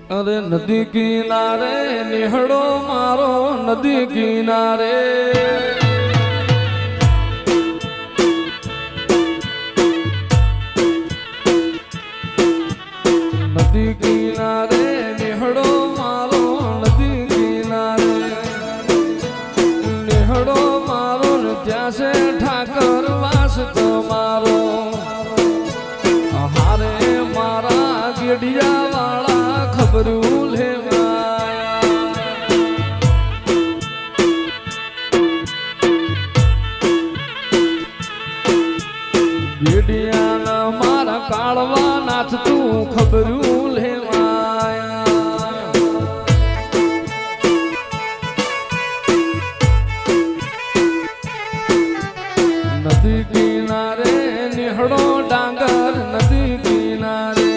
અરે નદી કિનારે નિહળો મારો નદી કિનારે નદી કિનારે નિહળો મારો નદી કિનારે નિહળો મારો ત્યાં છે ઠાકર વાસ તમારો હારે મારા ગેડિયા વાળા ખબરું લેવાયા ગેડિયાના મારા કાળવા નાથ તું ખબરું લેવાયા નદી કિનારે નિહળો ડાંગર નદી કિનારે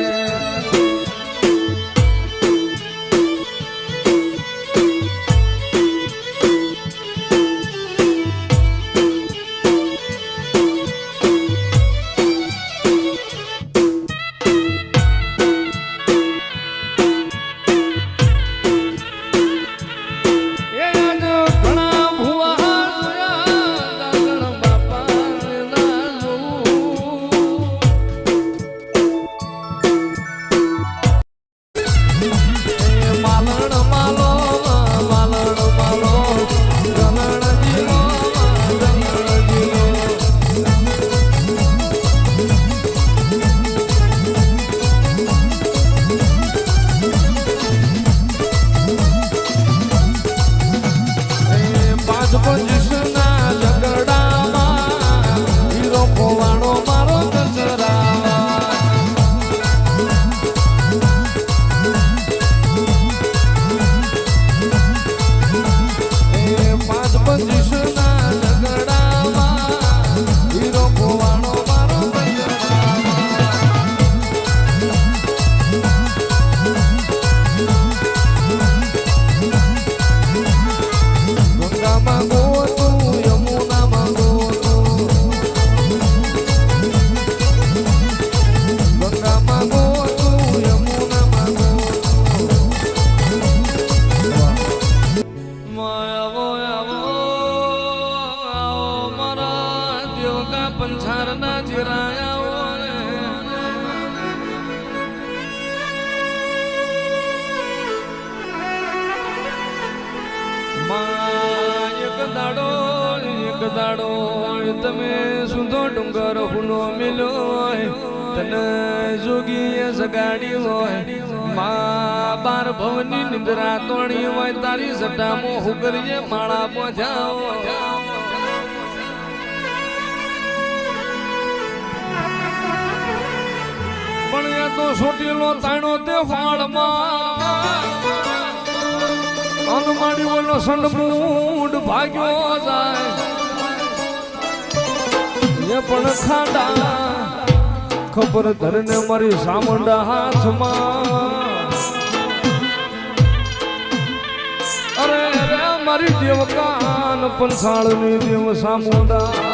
પંચારના જીરાયા એક દાડો તમે સુંદો ડુંગર હુનો મિલ્યો તને જોગીએ સગાડી હોય મા બાર ભવની નિંદ્રા તોડી હોય તારી સટામો હુકરીએ માળા પહોંચાવો પણ એ તો છોટીલો તાણો તે ફાળમાં અનમાડી બોલો સંડમૂડ ભાગ્યો જાય એ પણ ખાડા ખબર ધરને મારી સામંડા હાથમાં અરે રે મારી દેવકાન પંસાળની દેવ સામુંડા